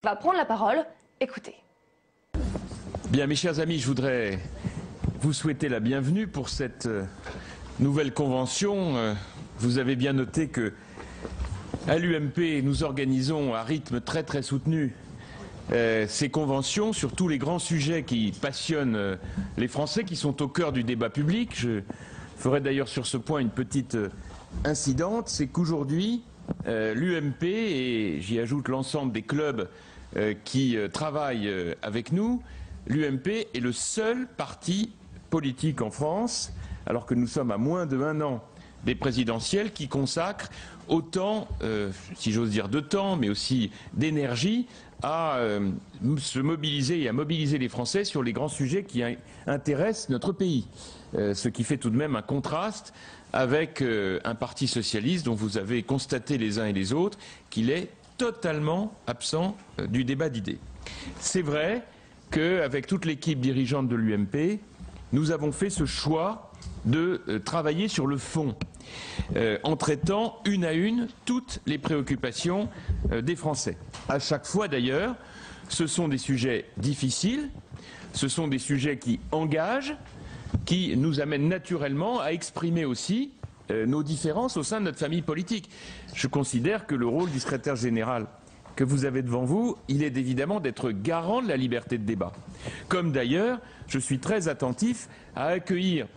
va prendre la parole. Écoutez. Bien, mes chers amis, je voudrais vous souhaiter la bienvenue pour cette nouvelle convention. Vous avez bien noté que à l'UMP, nous organisons à rythme très soutenu ces conventions sur tous les grands sujets qui passionnent les Français, qui sont au cœur du débat public. Je ferai d'ailleurs sur ce point une petite incidente, c'est qu'aujourd'hui, l'UMP, et j'y ajoute l'ensemble des clubs qui travaillent avec nous, l'UMP est le seul parti politique en France, alors que nous sommes à moins de 1 an des présidentielles, qui consacre autant, si j'ose dire, de temps, mais aussi d'énergie à se mobiliser et à mobiliser les Français sur les grands sujets qui intéressent notre pays. Ce qui fait tout de même un contraste avec un parti socialiste dont vous avez constaté les uns et les autres qu'il est totalement absent du débat d'idées. C'est vrai qu'avec toute l'équipe dirigeante de l'UMP, nous avons fait ce choix de travailler sur le fond, en traitant une à une toutes les préoccupations des Français. À chaque fois d'ailleurs, ce sont des sujets difficiles, ce sont des sujets qui engagent, qui nous amènent naturellement à exprimer aussi nos différences au sein de notre famille politique. Je considère que le rôle du secrétaire général que vous avez devant vous, il est évidemment d'être garant de la liberté de débat. Comme d'ailleurs, je suis très attentif à accueillir,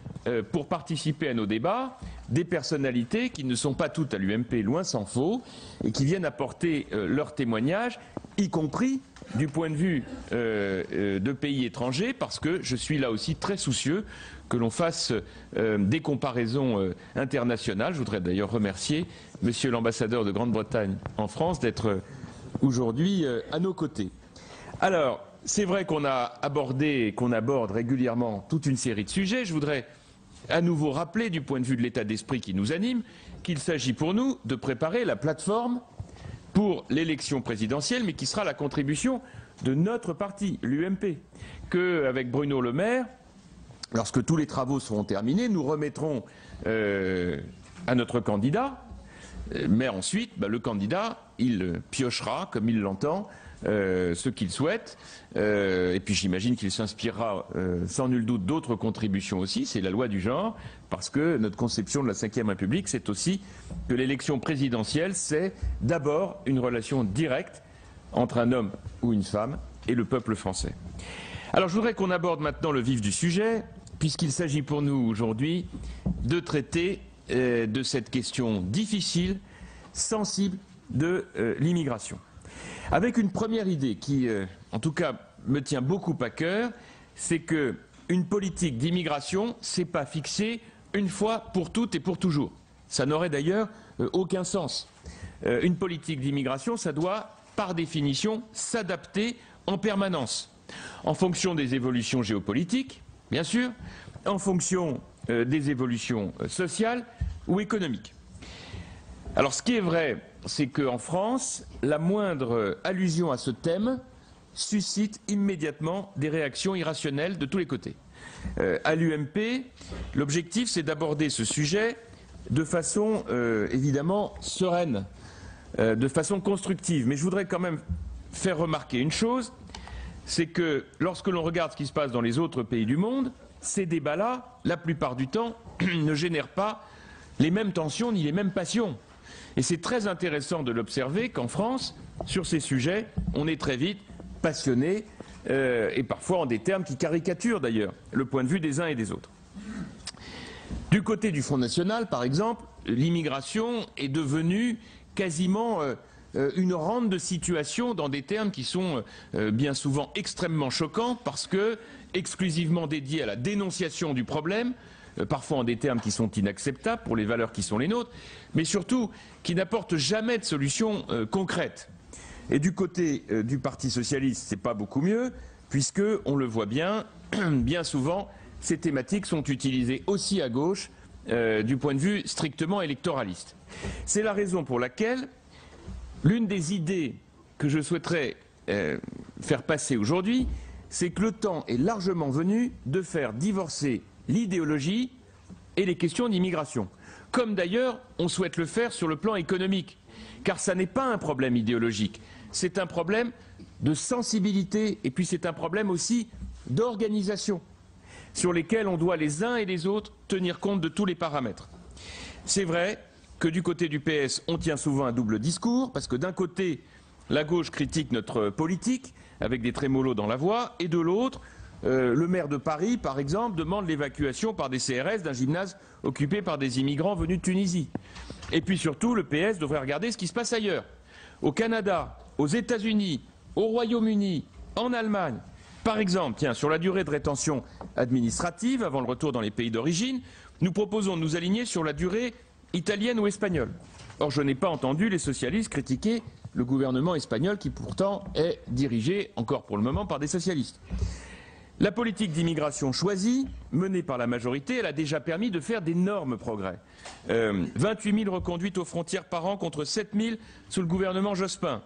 pour participer à nos débats, des personnalités qui ne sont pas toutes à l'UMP, loin s'en faut, et qui viennent apporter leur témoignage, y compris du point de vue de pays étrangers, parce que je suis là aussi très soucieux que l'on fasse des comparaisons internationales. Je voudrais d'ailleurs remercier Monsieur l'ambassadeur de Grande-Bretagne en France d'être aujourd'hui à nos côtés. Alors, c'est vrai qu'on a abordé et qu'on aborde régulièrement toute une série de sujets. Je voudrais à nouveau rappeler, du point de vue de l'état d'esprit qui nous anime, qu'il s'agit pour nous de préparer la plateforme pour l'élection présidentielle, mais qui sera la contribution de notre parti, l'UMP, qu'avec Bruno Le Maire, lorsque tous les travaux seront terminés, nous remettrons à notre candidat. Mais ensuite, le candidat, il piochera, comme il l'entend, ce qu'il souhaite. Et puis j'imagine qu'il s'inspirera sans nul doute d'autres contributions aussi. C'est la loi du genre, parce que notre conception de la Ve République, c'est aussi que l'élection présidentielle, c'est d'abord une relation directe entre un homme ou une femme et le peuple français. Alors je voudrais qu'on aborde maintenant le vif du sujet, puisqu'il s'agit pour nous aujourd'hui de traiter de cette question difficile, sensible de l'immigration. Avec une première idée qui, en tout cas, me tient beaucoup à cœur, c'est qu'une politique d'immigration, c'est pas fixé une fois pour toutes et pour toujours. Ça n'aurait d'ailleurs aucun sens. Une politique d'immigration, ça doit, par définition, s'adapter en permanence, en fonction des évolutions géopolitiques, bien sûr, en fonction des évolutions sociales ou économiques. Alors ce qui est vrai, c'est qu'en France, la moindre allusion à ce thème suscite immédiatement des réactions irrationnelles de tous les côtés. À l'UMP, l'objectif c'est d'aborder ce sujet de façon évidemment sereine, de façon constructive. Mais je voudrais quand même faire remarquer une chose, c'est que lorsque l'on regarde ce qui se passe dans les autres pays du monde, ces débats-là, la plupart du temps, ne génèrent pas les mêmes tensions ni les mêmes passions. Et c'est très intéressant de l'observer qu'en France, sur ces sujets, on est très vite passionné, et parfois en des termes qui caricaturent d'ailleurs le point de vue des uns et des autres. Du côté du Front National, par exemple, l'immigration est devenue quasiment une rente de situation dans des termes qui sont bien souvent extrêmement choquants parce que exclusivement dédiés à la dénonciation du problème, parfois en des termes qui sont inacceptables pour les valeurs qui sont les nôtres, mais surtout qui n'apportent jamais de solution concrète. Et du côté du Parti socialiste, c'est pas beaucoup mieux, puisque, on le voit bien, bien souvent, ces thématiques sont utilisées aussi à gauche du point de vue strictement électoraliste. C'est la raison pour laquelle l'une des idées que je souhaiterais faire passer aujourd'hui, c'est que le temps est largement venu de faire divorcer l'idéologie et les questions d'immigration. Comme d'ailleurs on souhaite le faire sur le plan économique, car ça n'est pas un problème idéologique, c'est un problème de sensibilité, et puis c'est un problème aussi d'organisation, sur lesquels on doit les uns et les autres tenir compte de tous les paramètres. C'est vrai que du côté du PS, on tient souvent un double discours, parce que d'un côté, la gauche critique notre politique, avec des trémolos dans la voix, et de l'autre, le maire de Paris, par exemple, demande l'évacuation par des CRS d'un gymnase occupé par des immigrants venus de Tunisie. Et puis surtout, le PS devrait regarder ce qui se passe ailleurs. Au Canada, aux États-Unis, au Royaume-Uni, en Allemagne. Par exemple, tiens, sur la durée de rétention administrative avant le retour dans les pays d'origine, nous proposons de nous aligner sur la durée italienne ou espagnole. Or, je n'ai pas entendu les socialistes critiquer le gouvernement espagnol qui pourtant est dirigé, encore pour le moment, par des socialistes. La politique d'immigration choisie, menée par la majorité, elle a déjà permis de faire d'énormes progrès. 28 000 reconduites aux frontières par an contre 7 000 sous le gouvernement Jospin.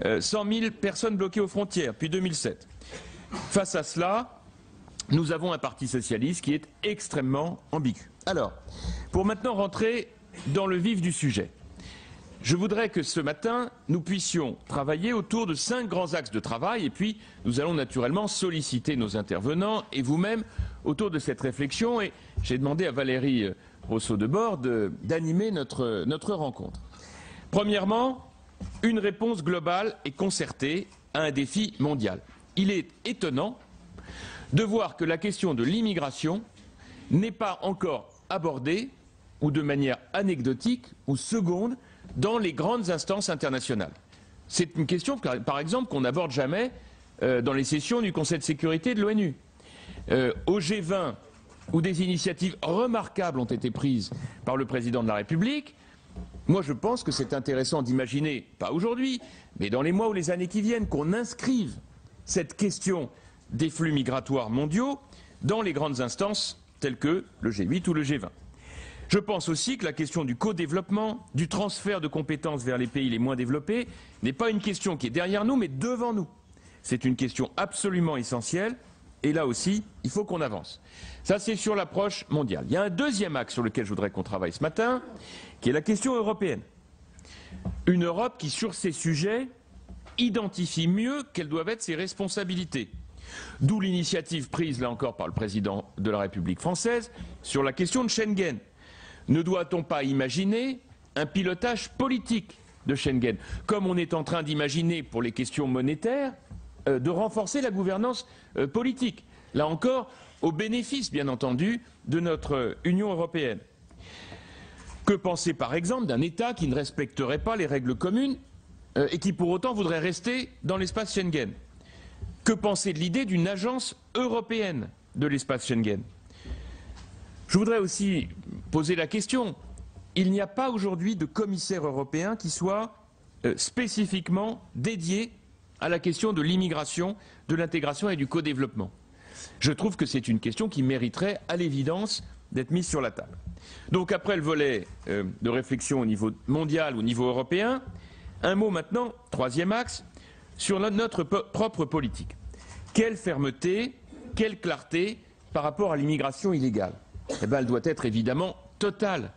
100 000 personnes bloquées aux frontières depuis 2007. Face à cela, nous avons un parti socialiste qui est extrêmement ambigu. Alors, pour maintenant rentrer dans le vif du sujet, je voudrais que ce matin, nous puissions travailler autour de 5 grands axes de travail et puis nous allons naturellement solliciter nos intervenants et vous-même autour de cette réflexion et j'ai demandé à Valérie Rousseau-Debord d'animer notre rencontre. Premièrement, une réponse globale et concertée à un défi mondial. Il est étonnant de voir que la question de l'immigration n'est pas encore abordée ou de manière anecdotique ou seconde dans les grandes instances internationales. C'est une question, par exemple, qu'on n'aborde jamais dans les sessions du Conseil de sécurité de l'ONU. Au G20, où des initiatives remarquables ont été prises par le président de la République, moi je pense que c'est intéressant d'imaginer, pas aujourd'hui, mais dans les mois ou les années qui viennent, qu'on inscrive cette question des flux migratoires mondiaux dans les grandes instances telles que le G8 ou le G20. Je pense aussi que la question du co-développement, du transfert de compétences vers les pays les moins développés, n'est pas une question qui est derrière nous, mais devant nous. C'est une question absolument essentielle, et là aussi, il faut qu'on avance. Ça, c'est sur l'approche mondiale. Il y a un deuxième axe sur lequel je voudrais qu'on travaille ce matin, qui est la question européenne. Une Europe qui, sur ces sujets, identifie mieux quelles doivent être ses responsabilités. D'où l'initiative prise, là encore, par le président de la République française, sur la question de Schengen. Ne doit-on pas imaginer un pilotage politique de Schengen, comme on est en train d'imaginer pour les questions monétaires, de renforcer la gouvernance politique, là encore au bénéfice, bien entendu, de notre Union européenne. Que penser, par exemple, d'un État qui ne respecterait pas les règles communes et qui, pour autant, voudrait rester dans l'espace Schengen? Que penser de l'idée d'une agence européenne de l'espace Schengen? Je voudrais aussi poser la question. Il n'y a pas aujourd'hui de commissaire européen qui soit spécifiquement dédié à la question de l'immigration, de l'intégration et du co-développement. Je trouve que c'est une question qui mériterait, à l'évidence, d'être mise sur la table. Donc après le volet de réflexion au niveau mondial, au niveau européen, un mot maintenant, troisième axe, sur notre propre politique. Quelle fermeté, quelle clarté par rapport à l'immigration illégale? Eh bien, elle doit être évidemment totale.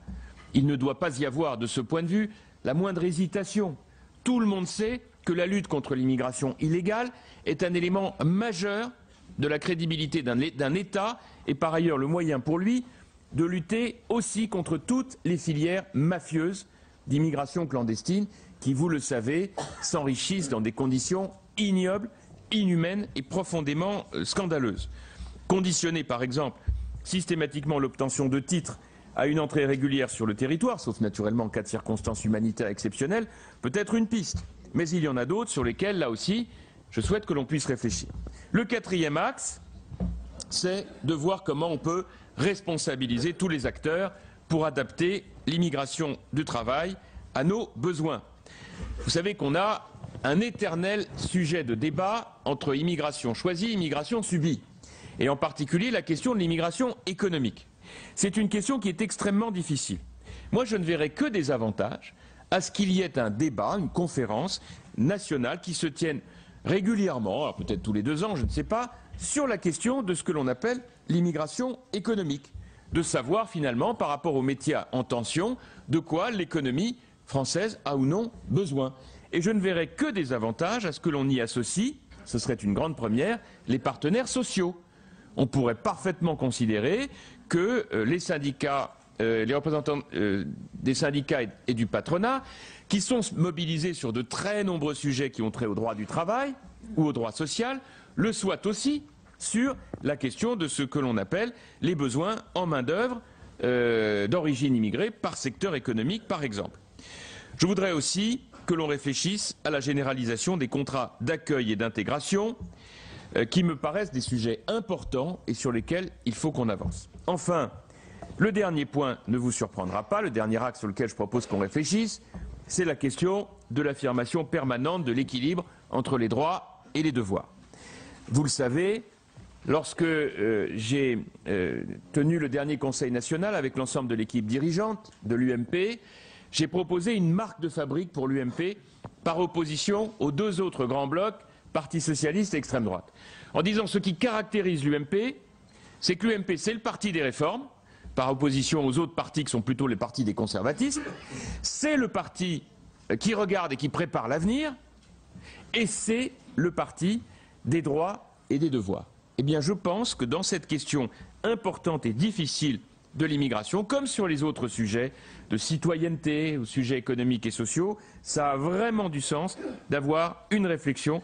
Il ne doit pas y avoir, de ce point de vue, la moindre hésitation. Tout le monde sait que la lutte contre l'immigration illégale est un élément majeur de la crédibilité d'un État et par ailleurs le moyen pour lui de lutter aussi contre toutes les filières mafieuses d'immigration clandestine qui, vous le savez, s'enrichissent dans des conditions ignobles, inhumaines et profondément scandaleuses. Conditionner, par exemple, systématiquement l'obtention de titres à une entrée régulière sur le territoire, sauf naturellement en cas de circonstances humanitaires exceptionnelles, peut être une piste. Mais il y en a d'autres sur lesquelles, là aussi, je souhaite que l'on puisse réfléchir. Le quatrième axe, c'est de voir comment on peut responsabiliser tous les acteurs pour adapter l'immigration du travail à nos besoins. Vous savez qu'on a un éternel sujet de débat entre immigration choisie et immigration subie, et en particulier la question de l'immigration économique. C'est une question qui est extrêmement difficile. Moi, je ne verrai que des avantages à ce qu'il y ait un débat, une conférence nationale qui se tienne régulièrement, alors peut-être tous les 2 ans, je ne sais pas, sur la question de ce que l'on appelle l'immigration économique, de savoir finalement, par rapport aux métiers en tension, de quoi l'économie française a ou non besoin. et je ne verrai que des avantages à ce que l'on y associe, ce serait une grande première, les partenaires sociaux. On pourrait parfaitement considérer que les syndicats, les représentants des syndicats et du patronat, qui sont mobilisés sur de très nombreux sujets qui ont trait au droit du travail ou au droit social, le soient aussi sur la question de ce que l'on appelle les besoins en main-d'œuvre d'origine immigrée par secteur économique, par exemple. Je voudrais aussi que l'on réfléchisse à la généralisation des contrats d'accueil et d'intégration, qui me paraissent des sujets importants et sur lesquels il faut qu'on avance. Enfin, le dernier point ne vous surprendra pas, le dernier axe sur lequel je propose qu'on réfléchisse, c'est la question de l'affirmation permanente de l'équilibre entre les droits et les devoirs. Vous le savez, lorsque j'ai tenu le dernier Conseil national avec l'ensemble de l'équipe dirigeante de l'UMP, j'ai proposé une marque de fabrique pour l'UMP par opposition aux deux autres grands blocs, Parti socialiste et extrême droite, en disant ce qui caractérise l'UMP, c'est que l'UMP c'est le parti des réformes, par opposition aux autres partis qui sont plutôt les partis des conservatistes, c'est le parti qui regarde et qui prépare l'avenir, et c'est le parti des droits et des devoirs. Eh bien, je pense que dans cette question importante et difficile de l'immigration, comme sur les autres sujets de citoyenneté ou sujets économiques et sociaux, ça a vraiment du sens d'avoir une réflexion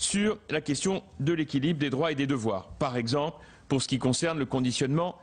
sur la question de l'équilibre des droits et des devoirs. Par exemple, pour ce qui concerne le conditionnement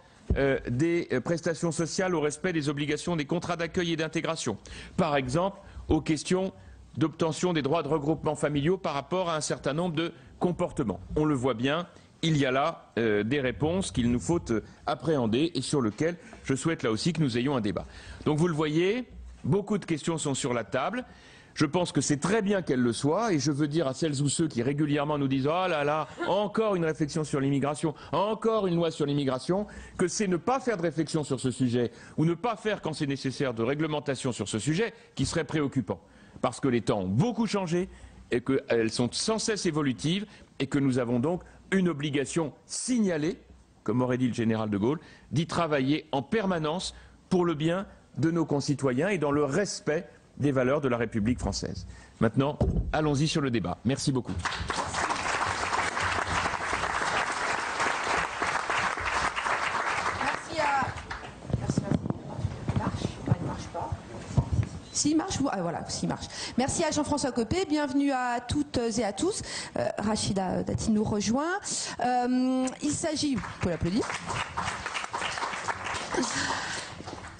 des prestations sociales au respect des obligations des contrats d'accueil et d'intégration. Par exemple, aux questions d'obtention des droits de regroupement familiaux par rapport à un certain nombre de comportements. On le voit bien, il y a là des réponses qu'il nous faut appréhender et sur lesquelles je souhaite là aussi que nous ayons un débat. Donc vous le voyez, beaucoup de questions sont sur la table. Je pense que c'est très bien qu'elles le soient et je veux dire à celles ou ceux qui régulièrement nous disent « Oh là là, encore une réflexion sur l'immigration, encore une loi sur l'immigration », que c'est ne pas faire de réflexion sur ce sujet ou ne pas faire quand c'est nécessaire de réglementation sur ce sujet qui serait préoccupant. Parce que les temps ont beaucoup changé et qu'elles sont sans cesse évolutives et que nous avons donc une obligation signalée, comme aurait dit le général de Gaulle, d'y travailler en permanence pour le bien de nos concitoyens et dans le respect des valeurs de la République française. Maintenant, allons-y sur le débat. Merci beaucoup. Merci à... Il marche? Non, il ne marche pas. S'il marche, ah, voilà, s'il marche. Merci à Jean-François Copé, bienvenue à toutes et à tous. Rachida Dati nous rejoint. Il s'agit, vous pouvez l'applaudir.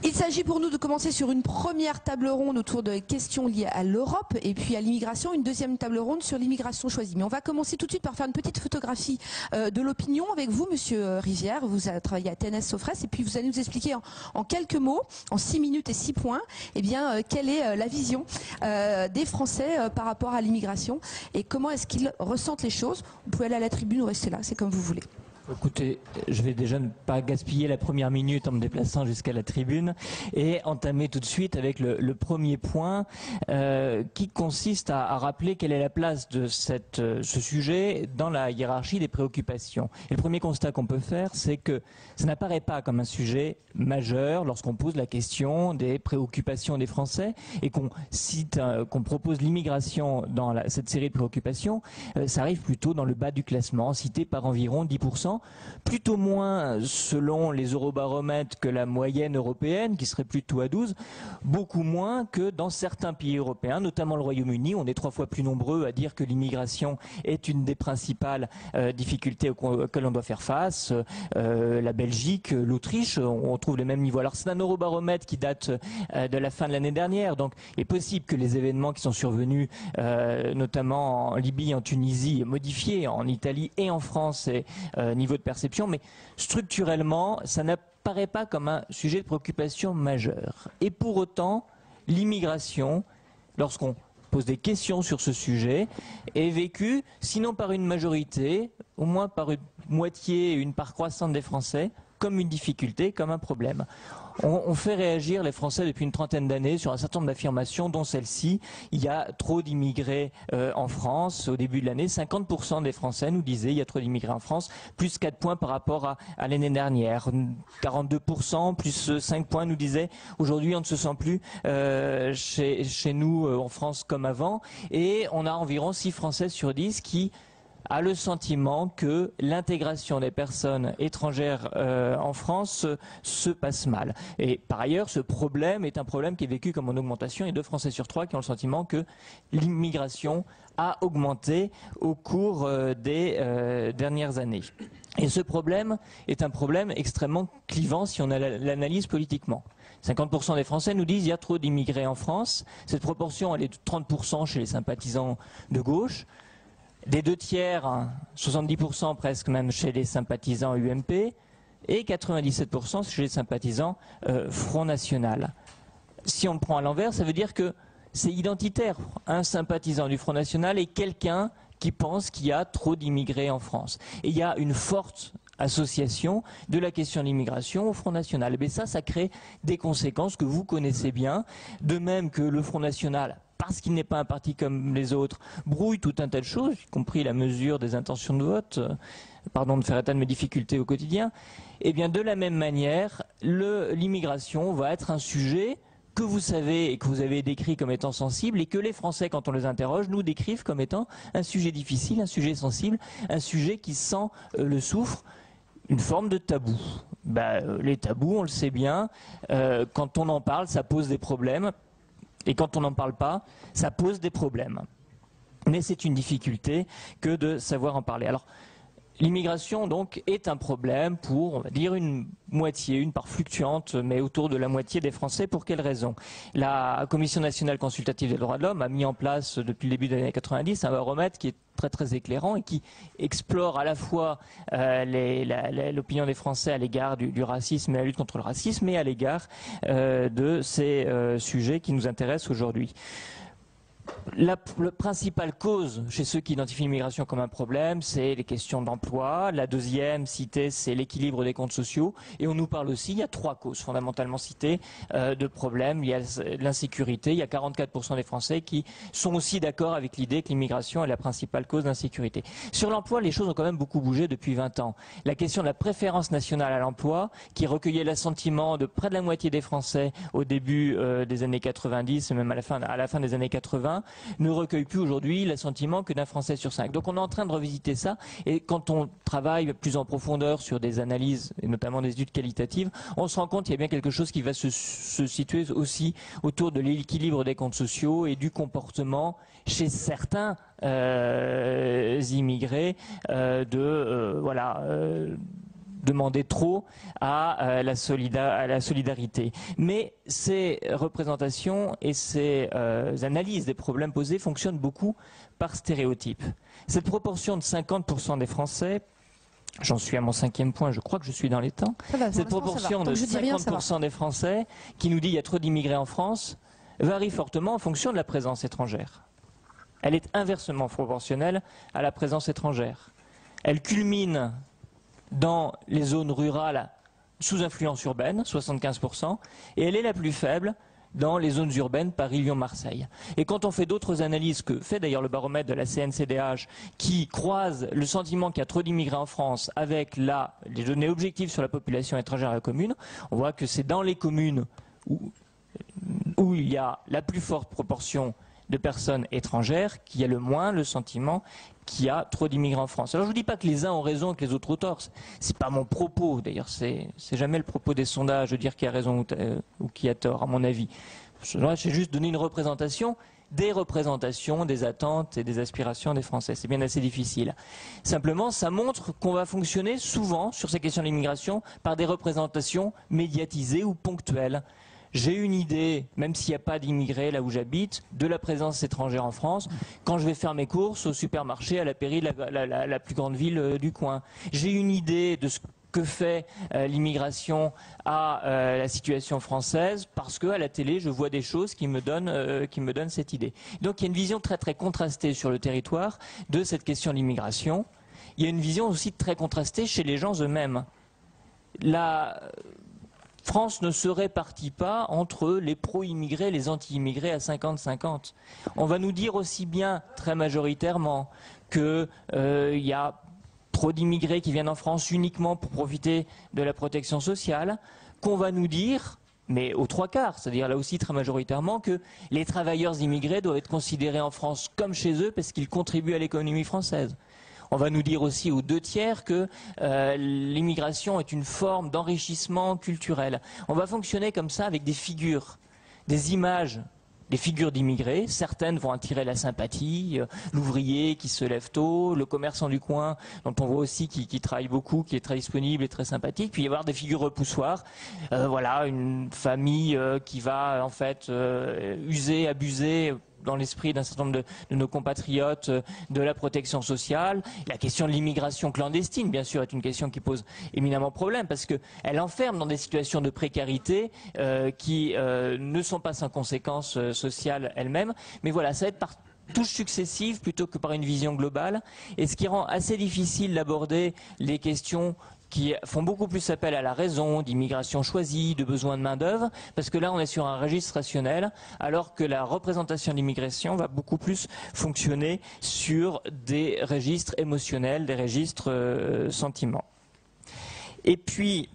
Il s'agit pour nous de commencer sur une première table ronde autour de questions liées à l'Europe et puis à l'immigration, une deuxième table ronde sur l'immigration choisie. Mais on va commencer tout de suite par faire une petite photographie de l'opinion avec vous, Monsieur Rivière. Vous avez travaillé à TNS Sofres et puis vous allez nous expliquer en quelques mots, en 6 minutes et 6 points, eh bien, quelle est la vision des Français par rapport à l'immigration et comment est-ce qu'ils ressentent les choses. Vous pouvez aller à la tribune ou rester là, c'est comme vous voulez. Écoutez, je vais déjà ne pas gaspiller la première minute en me déplaçant jusqu'à la tribune et entamer tout de suite avec le premier point qui consiste à rappeler quelle est la place de ce sujet dans la hiérarchie des préoccupations. Et le premier constat qu'on peut faire, c'est que ça n'apparaît pas comme un sujet majeur lorsqu'on pose la question des préoccupations des Français et qu'on cite, qu'on propose l'immigration dans cette série de préoccupations. Ça arrive plutôt dans le bas du classement, cité par environ 10%. Plutôt moins selon les eurobaromètres que la moyenne européenne, qui serait plutôt à 12, beaucoup moins que dans certains pays européens, notamment le Royaume-Uni. On est 3 fois plus nombreux à dire que l'immigration est une des principales difficultés auxquelles l'on doit faire face. La Belgique, l'Autriche, on trouve les mêmes niveaux. Alors c'est un eurobaromètre qui date de la fin de l'année dernière, donc il est possible que les événements qui sont survenus, notamment en Libye, en Tunisie, modifiés en Italie et en France, et niveau de perception, mais structurellement, ça n'apparaît pas comme un sujet de préoccupation majeur. Et pour autant, l'immigration, lorsqu'on pose des questions sur ce sujet, est vécue, sinon par une majorité, au moins par une moitié, une part croissante des Français, comme une difficulté, comme un problème. On fait réagir les Français depuis une trentaine d'années sur un certain nombre d'affirmations, dont celle-ci. Il y a trop d'immigrés en France. Au début de l'année, 50% des Français nous disaient il y a trop d'immigrés en France, plus 4 points par rapport à l'année dernière. 42%, plus 5 points nous disaient aujourd'hui on ne se sent plus chez nous en France comme avant. Et on a environ 6 Français sur 10 qui a le sentiment que l'intégration des personnes étrangères en France se passe mal. Et par ailleurs, ce problème est un problème qui est vécu comme en augmentation. Il y a 2 Français sur 3 qui ont le sentiment que l'immigration a augmenté au cours des dernières années. Et ce problème est un problème extrêmement clivant si on l'analyse politiquement. 50% des Français nous disent qu'il y a trop d'immigrés en France. Cette proportion, elle est de 30% chez les sympathisants de gauche. Des 2 tiers, 70% presque même chez les sympathisants UMP et 97% chez les sympathisants Front National. Si on le prend à l'envers, ça veut dire que c'est identitaire. Un sympathisant du Front National est quelqu'un qui pense qu'il y a trop d'immigrés en France. Et il y a une forte association de la question de l'immigration au Front National. Et ça crée des conséquences que vous connaissez bien, de même que le Front National, parce qu'il n'est pas un parti comme les autres, brouille tout un tas de choses, y compris la mesure des intentions de vote, pardon de faire état de mes difficultés au quotidien. Et bien de la même manière, l'immigration va être un sujet que vous savez et que vous avez décrit comme étant sensible et que les Français, quand on les interroge, nous décrivent comme étant un sujet difficile, un sujet sensible, un sujet qui sent le soufre, une forme de tabou. Les tabous, on le sait bien, quand on en parle, ça pose des problèmes. Et quand on n'en parle pas, ça pose des problèmes. Mais c'est une difficulté que de savoir en parler. Alors, l'immigration, donc, est un problème pour, on va dire, une part fluctuante, mais autour de la moitié des Français. Pour quelles raisons? La Commission nationale consultative des droits de l'homme a mis en place, depuis le début des années 90, un baromètre qui est très très éclairant et qui explore à la fois l'opinion des Français à l'égard du racisme et la lutte contre le racisme et à l'égard de ces sujets qui nous intéressent aujourd'hui. La principale cause chez ceux qui identifient l'immigration comme un problème, c'est les questions d'emploi. La deuxième citée, c'est l'équilibre des comptes sociaux. Et on nous parle aussi, il y a 3 causes fondamentalement citées de problèmes. Il y a l'insécurité. Il y a 44% des Français qui sont aussi d'accord avec l'idée que l'immigration est la principale cause d'insécurité. Sur l'emploi, les choses ont quand même beaucoup bougé depuis 20 ans. La question de la préférence nationale à l'emploi, qui recueillait l'assentiment de près de la moitié des Français au début des années 90 et même à la fin des années 80, ne recueille plus aujourd'hui l'assentiment que d'un Français sur 5. Donc on est en train de revisiter ça, et quand on travaille plus en profondeur sur des analyses, et notamment des études qualitatives, on se rend compte qu'il y a bien quelque chose qui va se situer aussi autour de l'équilibre des comptes sociaux et du comportement chez certains immigrés demander trop à la solidarité. Mais ces représentations et ces analyses des problèmes posés fonctionnent beaucoup par stéréotypes. Cette proportion de 50% des Français, j'en suis à mon 5e point, je crois que je suis dans les temps, cette proportion de 50% des Français qui nous dit qu'il y a trop d'immigrés en France varie fortement en fonction de la présence étrangère. Elle est inversement proportionnelle à la présence étrangère. Elle culmine dans les zones rurales sous influence urbaine, 75%, et elle est la plus faible dans les zones urbaines, Paris, Lyon, Marseille. Et quand on fait d'autres analyses, que fait d'ailleurs le baromètre de la CNCDH, qui croise le sentiment qu'il y a trop d'immigrés en France avec les données objectives sur la population étrangère et commune, on voit que c'est dans les communes où il y a la plus forte proportion de personnes étrangères qu'il y a le moins le sentiment qu'il y a trop d'immigrés en France. Alors je ne vous dis pas que les uns ont raison et que les autres ont tort. C'est pas mon propos. D'ailleurs, c'est jamais le propos des sondages de dire qui a raison ou qui a tort, à mon avis. J'ai juste donné une représentation des représentations, des attentes et des aspirations des Français. C'est bien assez difficile. Simplement, ça montre qu'on va fonctionner souvent sur ces questions de l'immigration par des représentations médiatisées ou ponctuelles. J'ai une idée, même s'il n'y a pas d'immigrés là où j'habite, de la présence étrangère en France quand je vais faire mes courses au supermarché à la pairie de la plus grande ville du coin. J'ai une idée de ce que fait l'immigration à la situation française parce qu'à la télé, je vois des choses qui me donnent cette idée. Donc il y a une vision très très contrastée sur le territoire de cette question de l'immigration. Il y a une vision aussi très contrastée chez les gens eux-mêmes. la France ne se répartit pas entre les pro-immigrés et les anti-immigrés à 50-50. On va nous dire aussi bien, très majoritairement, qu'il y a trop d'immigrés qui viennent en France uniquement pour profiter de la protection sociale, qu'on va nous dire, mais aux 3/4, c'est-à-dire là aussi très majoritairement, que les travailleurs immigrés doivent être considérés en France comme chez eux parce qu'ils contribuent à l'économie française. On va nous dire aussi aux 2/3 que l'immigration est une forme d'enrichissement culturel. On va fonctionner comme ça avec des figures, des images, des figures d'immigrés. Certaines vont attirer la sympathie, l'ouvrier qui se lève tôt, le commerçant du coin, dont on voit aussi qui travaille beaucoup, qui est très disponible et très sympathique. Puis il va y avoir des figures repoussoires. Voilà, une famille qui va en fait user, abuser dans l'esprit d'un certain nombre de nos compatriotes de la protection sociale. La question de l'immigration clandestine, bien sûr, est une question qui pose éminemment problème parce qu'elle enferme dans des situations de précarité qui ne sont pas sans conséquences sociales elles-mêmes. Mais voilà, ça va être par touches successives plutôt que par une vision globale. Et ce qui rend assez difficile d'aborder les questions qui font beaucoup plus appel à la raison, d'immigration choisie, de besoin de main-d'œuvre, parce que là on est sur un registre rationnel, alors que la représentation d'immigration va beaucoup plus fonctionner sur des registres émotionnels, des registres sentiments. Et puis,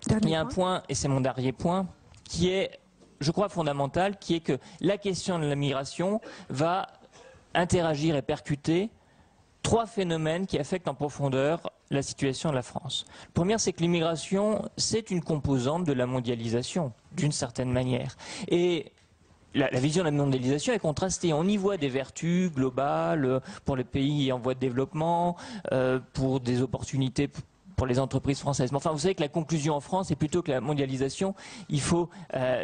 il y a un point, et c'est mon dernier point, qui est, je crois, fondamental, qui est que la question de la migration va interagir et percuter 3 phénomènes qui affectent en profondeur la situation de la France. Le premier, c'est que l'immigration, c'est une composante de la mondialisation, d'une certaine manière. Et la vision de la mondialisation est contrastée. On y voit des vertus globales pour les pays en voie de développement, pour des opportunités pour les entreprises françaises. Mais enfin, vous savez que la conclusion en France est plutôt que la mondialisation, il faut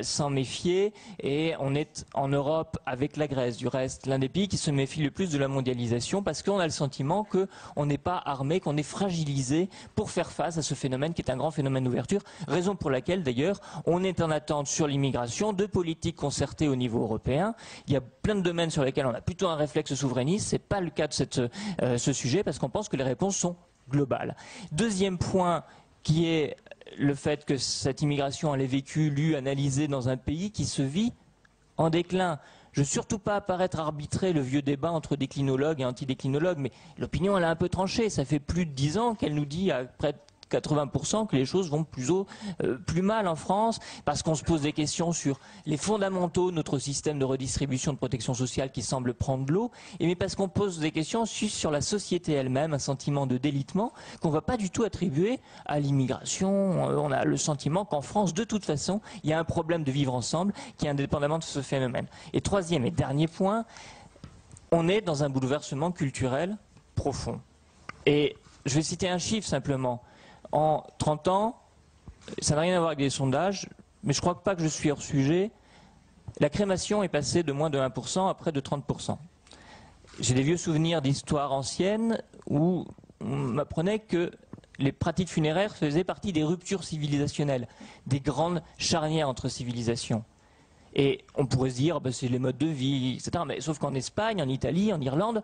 s'en méfier. Et on est en Europe, avec la Grèce, du reste, l'un des pays qui se méfie le plus de la mondialisation parce qu'on a le sentiment qu'on n'est pas armé, qu'on est fragilisé pour faire face à ce phénomène qui est un grand phénomène d'ouverture. Raison pour laquelle, d'ailleurs, on est en attente sur l'immigration de politiques concertées au niveau européen. Il y a plein de domaines sur lesquels on a plutôt un réflexe souverainiste. Ce n'est pas le cas de ce sujet parce qu'on pense que les réponses sont globale. Deuxième point qui est le fait que cette immigration, elle est vécue, lue, analysée dans un pays qui se vit en déclin. Je ne veux surtout pas apparaître arbitrer le vieux débat entre déclinologues et antidéclinologues, mais l'opinion elle a un peu tranché. Ça fait plus de 10 ans qu'elle nous dit à près de 80% que les choses vont plus mal en France, parce qu'on se pose des questions sur les fondamentaux de notre système de redistribution de protection sociale qui semble prendre de l'eau, mais parce qu'on pose des questions sur la société elle-même, un sentiment de délitement qu'on ne va pas du tout attribuer à l'immigration. On a le sentiment qu'en France, de toute façon, il y a un problème de vivre ensemble qui est indépendamment de ce phénomène. Et troisième et dernier point, on est dans un bouleversement culturel profond. Et je vais citer un chiffre simplement. En 30 ans, ça n'a rien à voir avec des sondages, mais je ne crois pas que je suis hors sujet, la crémation est passée de moins de 1% à près de 30%. J'ai des vieux souvenirs d'histoires anciennes où on m'apprenait que les pratiques funéraires faisaient partie des ruptures civilisationnelles, des grandes charnières entre civilisations. Et on pourrait se dire, c'est les modes de vie, etc. Mais sauf qu'en Espagne, en Italie, en Irlande,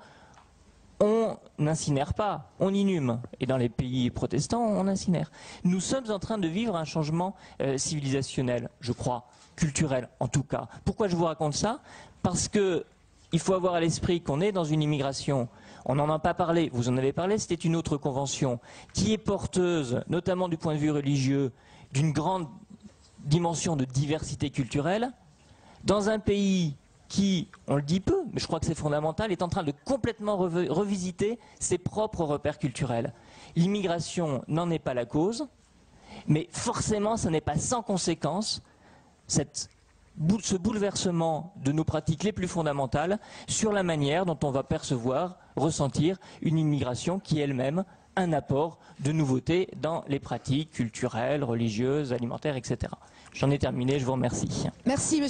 on n'incinère pas, on inhume. Et dans les pays protestants, on incinère. Nous sommes en train de vivre un changement civilisationnel, je crois, culturel en tout cas. Pourquoi je vous raconte ça? Parce que il faut avoir à l'esprit qu'on est dans une immigration, on n'en a pas parlé, vous en avez parlé, c'était une autre convention, qui est porteuse, notamment du point de vue religieux, d'une grande dimension de diversité culturelle, dans un pays qui, on le dit peu, mais je crois que c'est fondamental, est en train de complètement revisiter ses propres repères culturels. L'immigration n'en est pas la cause, mais forcément, ça n'est pas sans conséquence, ce bouleversement de nos pratiques les plus fondamentales sur la manière dont on va percevoir, ressentir une immigration qui est elle-même un apport de nouveautés dans les pratiques culturelles, religieuses, alimentaires, etc. J'en ai terminé, je vous remercie. Merci, monsieur.